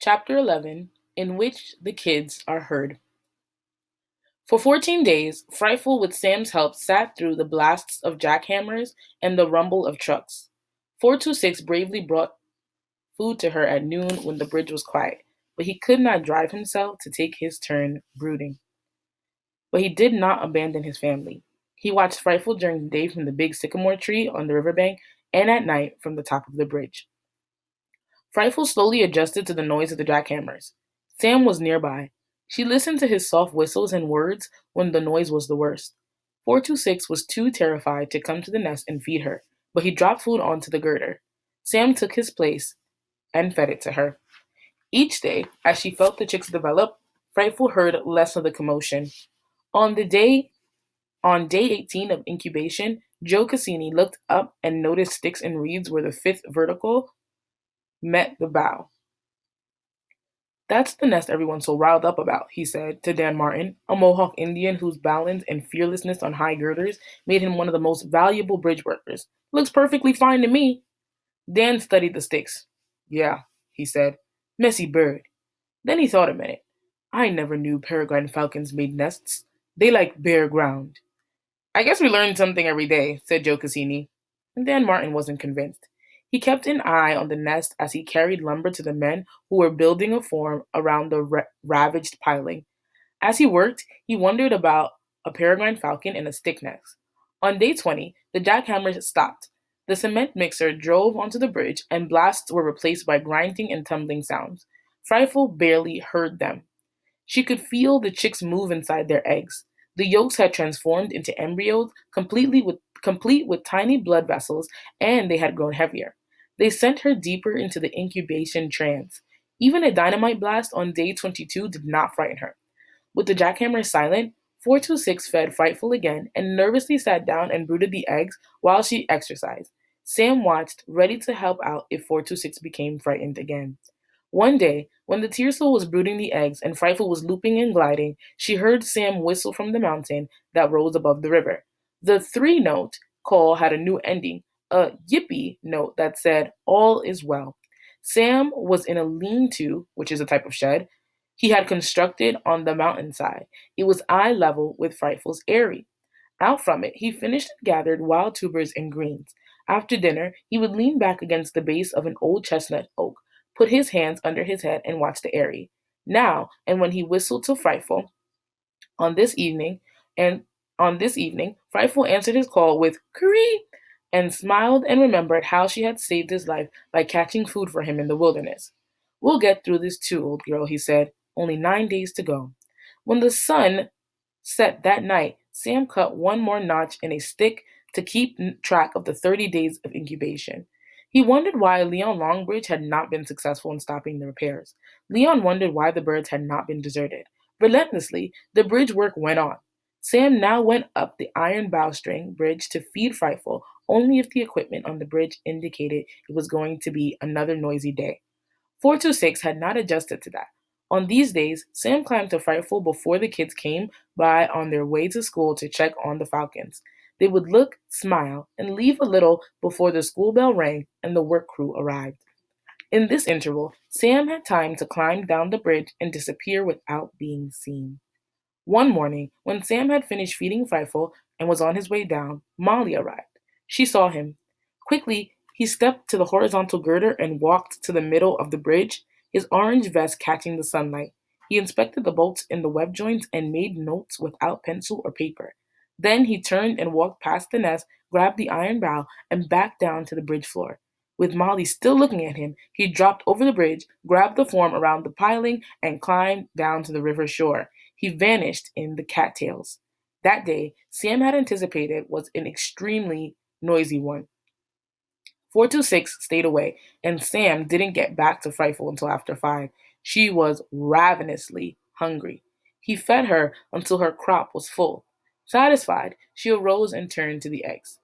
Chapter 11, in which the kids are heard. For 14 days, Frightful, with Sam's help, sat through the blasts of jackhammers and the rumble of trucks. 426 bravely brought food to her at noon when the bridge was quiet, but he could not drive himself to take his turn brooding. But he did not abandon his family. He watched Frightful during the day from the big sycamore tree on the riverbank and at night from the top of the bridge. Frightful slowly adjusted to the noise of the jackhammers. Sam was nearby. She listened to his soft whistles and words when the noise was the worst. 426 was too terrified to come to the nest and feed her, but he dropped food onto the girder. Sam took his place and fed it to her. Each day, as she felt the chicks develop, Frightful heard less of the commotion. On the day on day 18 of incubation, Joe Cassini looked up and noticed sticks and reeds where the fifth vertical met the bow. "That's the nest everyone's so riled up about," he said to Dan Martin, a Mohawk Indian whose balance and fearlessness on high girders made him one of the most valuable bridge workers. "Looks perfectly fine to me." Dan studied the sticks. "Yeah," he said. "Messy bird." Then he thought a minute. "I never knew peregrine falcons made nests. They like bare ground." "I guess we learn something every day," said Joe Cassini. And Dan Martin wasn't convinced. He kept an eye on the nest as he carried lumber to the men who were building a form around the ravaged piling. As he worked, he wondered about a peregrine falcon and a stick nest. On day 20, the jackhammers stopped. The cement mixer drove onto the bridge, and blasts were replaced by grinding and tumbling sounds. Frightful barely heard them. She could feel the chicks move inside their eggs. The yolks had transformed into embryos, complete with tiny blood vessels, and they had grown heavier. They sent her deeper into the incubation trance. Even a dynamite blast on day 22 did not frighten her. With the jackhammer silent, 426 fed Frightful again and nervously sat down and brooded the eggs while she exercised. Sam watched, ready to help out if 426 became frightened again. One day, when the Tearsel was brooding the eggs and Frightful was looping and gliding, she heard Sam whistle from the mountain that rose above the river. The three-note call had a new ending, a yippee note that said, "All is well." Sam was in a lean-to, which is a type of shed, he had constructed on the mountainside. It was eye level with Frightful's eyrie. Out from it, he finished and gathered wild tubers and greens. After dinner, he would lean back against the base of an old chestnut oak, put his hands under his head, and watch the eyrie. Now, and when he whistled to Frightful on this evening, and on this evening, Frightful answered his call with "Cree," and smiled and remembered how she had saved his life by catching food for him in the wilderness. "We'll get through this too, old girl," he said. "Only 9 days to go." When the sun set that night, Sam cut one more notch in a stick to keep track of the 30 days of incubation. He wondered why Leon Longbridge had not been successful in stopping the repairs. Leon wondered why the birds had not been deserted. Relentlessly, the bridge work went on. Sam now went up the iron bowstring bridge to feed Frightful only if the equipment on the bridge indicated it was going to be another noisy day. 426 had not adjusted to that. On these days, Sam climbed to Frightful before the kids came by on their way to school to check on the Falcons. They would look, smile, and leave a little before the school bell rang and the work crew arrived. In this interval, Sam had time to climb down the bridge and disappear without being seen. One morning, when Sam had finished feeding Frightful and was on his way down, Molly arrived. She saw him. Quickly, he stepped to the horizontal girder and walked to the middle of the bridge, his orange vest catching the sunlight. He inspected the bolts in the web joints and made notes without pencil or paper. Then he turned and walked past the nest, grabbed the iron bow, and back down to the bridge floor. With Molly still looking at him, he dropped over the bridge, grabbed the form around the piling, and climbed down to the river shore. He vanished in the cattails. That day, Sam had anticipated was an extremely noisy one. 426 stayed away, and Sam didn't get back to Frightful until after 5. She was ravenously hungry. He fed her until her crop was full. Satisfied, she arose and turned to the eggs.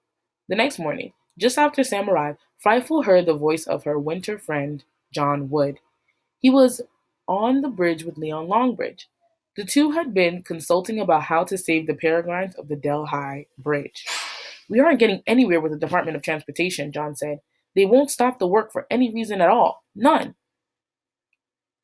The next morning, just after Sam arrived, Frightful heard the voice of her winter friend, John Wood. He was on the bridge with Leon Longbridge. The two had been consulting about how to save the peregrines of the Delhi Bridge. "We aren't getting anywhere with the Department of Transportation," John said. "They won't stop the work for any reason at all. None."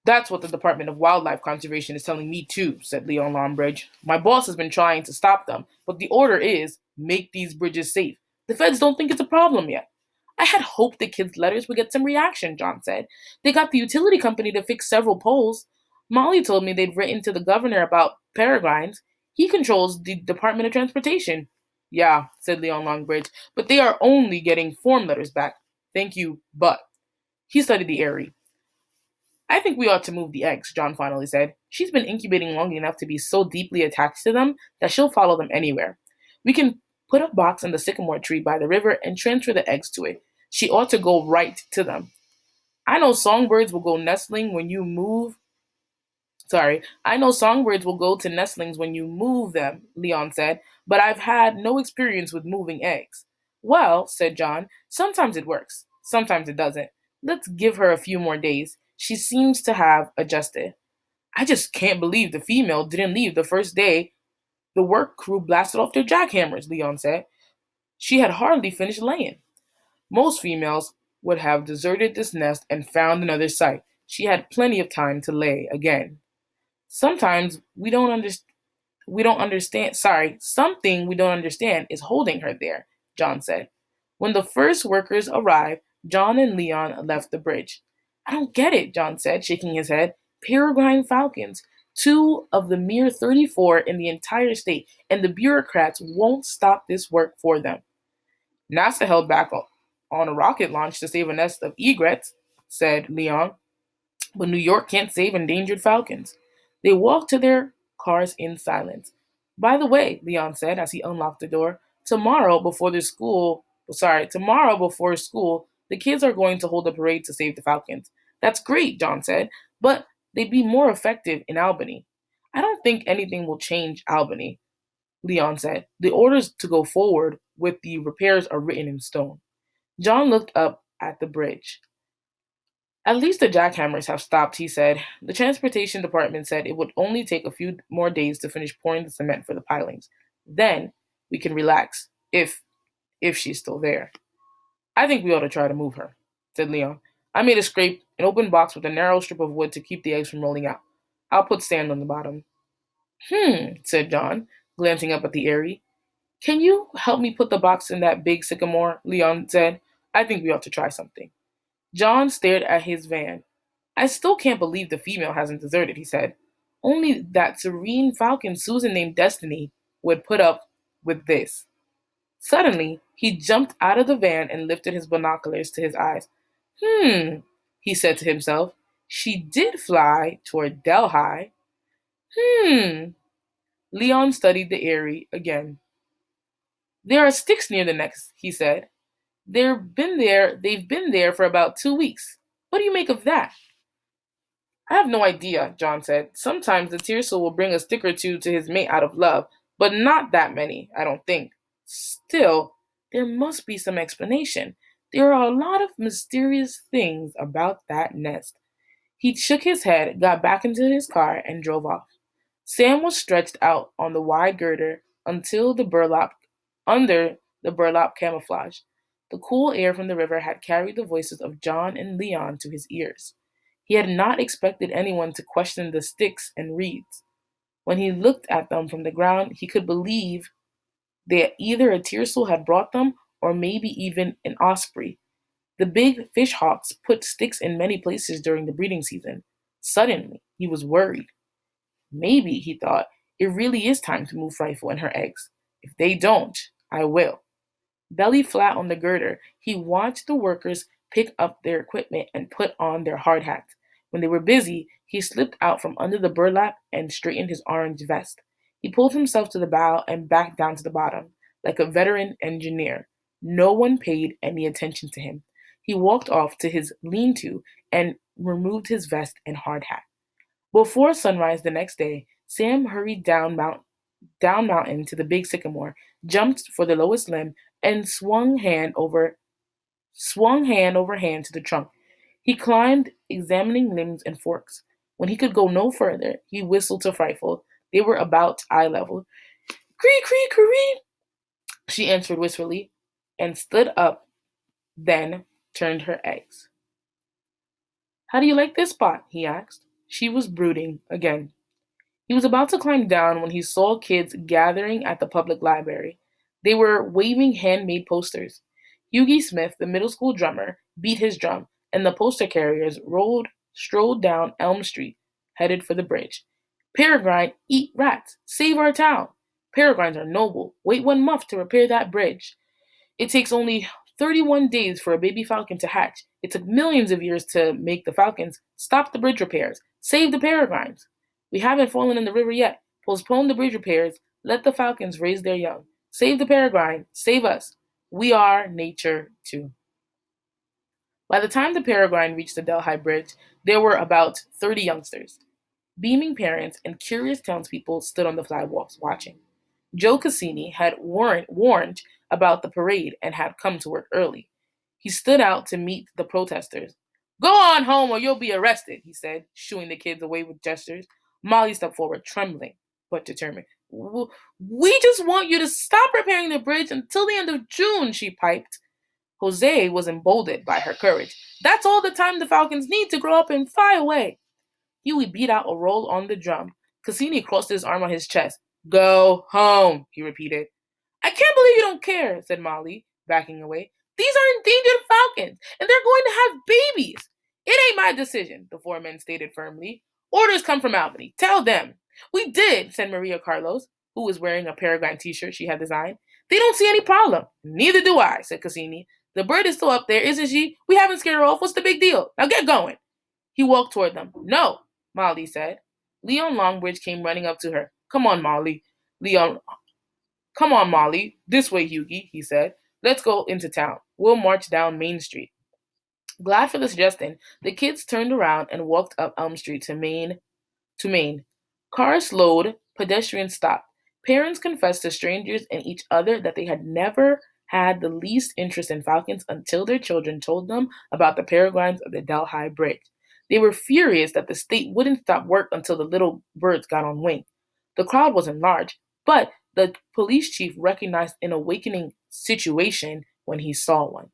That's what the Department of Wildlife Conservation is telling me too, said Leon Longbridge. My boss has been trying to stop them, but the order is make these bridges safe. The feds don't think it's a problem yet. I had hoped the kids' letters would get some reaction, John said. They got the utility company to fix several poles. Molly told me they'd written to the governor about peregrines. He controls the Department of Transportation. Yeah, said Leon Longbridge, but they are only getting form letters back. Thank you, but. He studied the area. I think we ought to move the eggs, John finally said. She's been incubating long enough to be so deeply attached to them that she'll follow them anywhere. We can put a box in the sycamore tree by the river and transfer the eggs to it. She ought to go right to them. I know songbirds will go nestling when you move. Sorry, I know songbirds will go to nestlings when you move them, Leon said, but I've had no experience with moving eggs. Well, said John, sometimes it works, sometimes it doesn't. Let's give her a few more days. She seems to have adjusted. I just can't believe the female didn't leave the first day the work crew blasted off their jackhammers, Leon said. She had hardly finished laying. Most females would have deserted this nest and found another site. She had plenty of time to lay again. Sometimes we don't understand. Sorry, something we don't understand is holding her there, John said. When the first workers arrived, John and Leon left the bridge. I don't get it, John said, shaking his head. Peregrine falcons, two of the mere 34 in the entire state, and the bureaucrats won't stop this work for them. NASA held back on a rocket launch to save a nest of egrets, said Leon, but New York can't save endangered falcons. They walked to their cars in silence. By the way, Leon said as he unlocked the door, tomorrow before school, the kids are going to hold a parade to save the falcons. That's great, John said, but they'd be more effective in Albany. I don't think anything will change Albany, Leon said. The orders to go forward with the repairs are written in stone. John looked up at the bridge. At least the jackhammers have stopped, he said. The transportation department said it would only take a few more days to finish pouring the cement for the pilings. Then we can relax, if she's still there. I think we ought to try to move her, said Leon. I made a scrape, an open box with a narrow strip of wood to keep the eggs from rolling out. I'll put sand on the bottom. Said John, glancing up at the Airy. Can you help me put the box in that big sycamore? Leon said. I think we ought to try something. John stared at his van. I still can't believe the female hasn't deserted, he said. Only that serene falcon Susan named Destiny would put up with this. Suddenly, he jumped out of the van and lifted his binoculars to his eyes. He said to himself. She did fly toward Delhi. Hmm. Leon studied the Airy again. There are sticks near the nest, he said. They've been there for about 2 weeks. What do you make of that? I have no idea, John said. Sometimes the Tearsel will bring a stick or two to his mate out of love, but not that many, I don't think. Still, there must be some explanation. There are a lot of mysterious things about that nest. He shook his head, got back into his car, and drove off. Sam was stretched out on the wide girder until the burlap under the burlap camouflage. The cool air from the river had carried the voices of John and Leon to his ears. He had not expected anyone to question the sticks and reeds. When he looked at them from the ground, he could believe that either a tearsel had brought them or maybe even an osprey. The big fish hawks put sticks in many places during the breeding season. Suddenly, he was worried. Maybe, he thought, it really is time to move Frightful and her eggs. If they don't, I will. Belly flat on the girder, he watched the workers pick up their equipment and put on their hard hats. When they were busy, he slipped out from under the burlap and straightened his orange vest. He pulled himself to the bow and back down to the bottom, like a veteran engineer. No one paid any attention to him. He walked off to his lean-to and removed his vest and hard hat. Before sunrise the next day, Sam hurried down mountain to the big sycamore, jumped for the lowest limb, and swung hand over hand to the trunk. He climbed, examining limbs and forks. When he could go no further, he whistled to Frightful. They were about eye level. Cree, cree, cree, she answered wistfully, and stood up, then turned her eggs. How do you like this spot? He asked. She was brooding again. He was about to climb down when he saw kids gathering at the public library. They were waving handmade posters. Hughie Smith, the middle school drummer, beat his drum, and the poster carriers strolled down Elm Street, headed for the bridge. Peregrine, eat rats, save our town. Peregrines are noble. Wait 1 month to repair that bridge. It takes only 31 days for a baby falcon to hatch. It took millions of years to make the falcons. Stop the bridge repairs. Save the peregrines. We haven't fallen in the river yet. Postpone the bridge repairs. Let the falcons raise their young. Save the peregrine. Save us. We are nature too. By the time the peregrine reached the Delhi Bridge, there were about 30 youngsters. Beaming parents and curious townspeople stood on the sidewalks watching. Joe Cassini had warned about the parade and had come to work early. He stood out to meet the protesters. Go on home or you'll be arrested, he said, shooing the kids away with gestures. Molly stepped forward, trembling but determined. We just want you to stop repairing the bridge until the end of June, she piped. Jose was emboldened by her courage. That's all the time the Falcons need to grow up and fly away. Huey beat out a roll on the drum. Cassini crossed his arm on his chest. Go home, he repeated. I can't believe you don't care, said Molly, backing away. These are endangered falcons, and they're going to have babies. It ain't my decision, the four men stated firmly. Orders come from Albany. Tell them. We did, said Maria Carlos, who was wearing a Peregrine t-shirt she had designed. They don't see any problem. Neither do I, said Cassini. The bird is still up there, isn't she? We haven't scared her off. What's the big deal? Now get going. He walked toward them. No, Molly said. Leon Longbridge came running up to her. Come on, Molly. Leon, come on, Molly. This way, Hughie, he said. Let's go into town. We'll march down Main Street. Glad for the suggestion, the kids turned around and walked up Elm Street to Main. Cars slowed, pedestrians stopped. Parents confessed to strangers and each other that they had never had the least interest in falcons until their children told them about the peregrines of the Delhi Bridge. They were furious that the state wouldn't stop work until the little birds got on wing. The crowd wasn't large, but the police chief recognized an awakening situation when he saw one.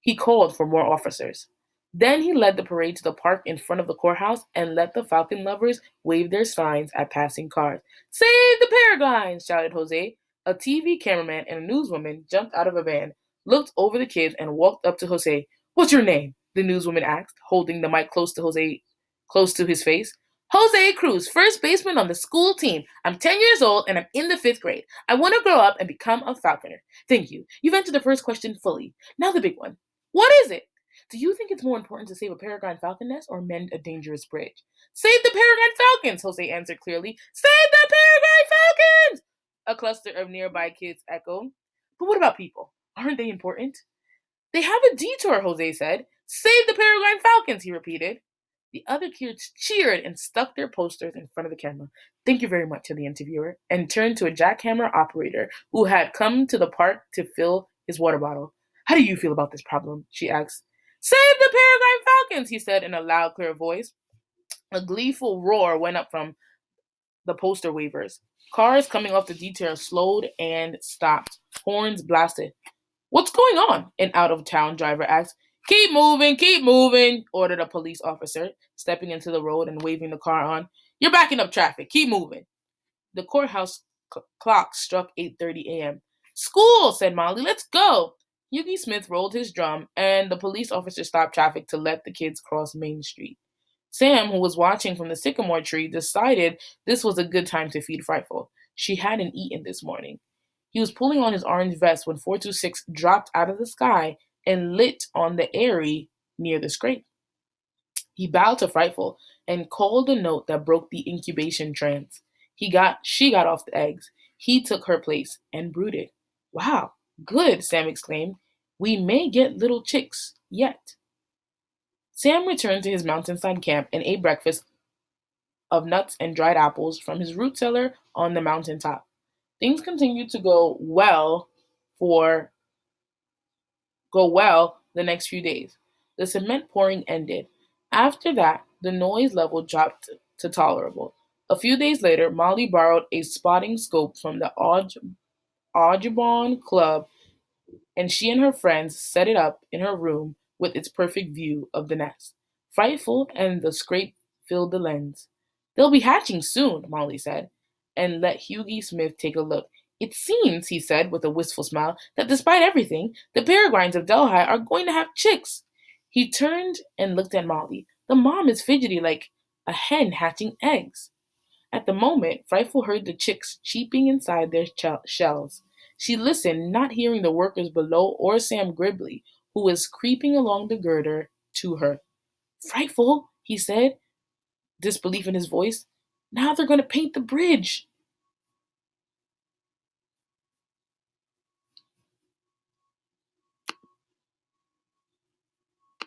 He called for more officers. Then he led the parade to the park in front of the courthouse and let the falcon lovers wave their signs at passing cars. Save the peregrines! Shouted Jose. A TV cameraman and a newswoman jumped out of a van, looked over the kids, and walked up to Jose. What's your name? The newswoman asked, holding the mic close to his face. Jose Cruz, first baseman on the school team. I'm 10 years old and I'm in the fifth grade. I want to grow up and become a falconer. Thank you. You've answered the first question fully. Now the big one. What is it? Do you think it's more important to save a peregrine falcon nest or mend a dangerous bridge? Save the peregrine falcons, Jose answered clearly. Save the peregrine falcons! A cluster of nearby kids echoed. But what about people? Aren't they important? They have a detour, Jose said. Save the peregrine falcons, he repeated. The other kids cheered and stuck their posters in front of the camera. Thank you very much, to the interviewer, and turned to a jackhammer operator who had come to the park to fill his water bottle. How do you feel about this problem? She asked. Save the peregrine falcons, he said in a loud, clear voice. A gleeful roar went up from the poster wavers. Cars coming off the detour slowed and stopped. Horns blasted. What's going on? An out-of-town driver asked. Keep moving, ordered a police officer, stepping into the road and waving the car on. You're backing up traffic. Keep moving. The courthouse clock struck 8:30 a.m. School, said Molly. Let's go. Hughie Smith rolled his drum, and the police officer stopped traffic to let the kids cross Main Street. Sam, who was watching from the sycamore tree, decided this was a good time to feed Frightful. She hadn't eaten this morning. He was pulling on his orange vest when 426 dropped out of the sky and lit on the airy near the scrape. He bowed to Frightful and called a note that broke the incubation trance. She got off the eggs. He took her place and brooded. Wow, good, Sam exclaimed. We may get little chicks yet. Sam returned to his mountainside camp and ate breakfast of nuts and dried apples from his root cellar on the mountaintop. Things continued to for go well the next few days. The cement pouring ended. After that, the noise level dropped to tolerable. A few days later, Molly borrowed a spotting scope from the Audubon Club, and she and her friends set it up in her room with its perfect view of the nest. Frightful and the scrape filled the lens. "They'll be hatching soon," Molly said, and let Hughie Smith take a look. "It seems," he said with a wistful smile, "that despite everything, the Peregrines of Delhi are going to have chicks." He turned and looked at Molly. "The mom is fidgety like a hen hatching eggs." At the moment, Frightful heard the chicks cheeping inside their shells. She listened, not hearing the workers below or Sam Gribley, who was creeping along the girder to her. "Frightful," he said, disbelief in his voice. "Now they're going to paint the bridge."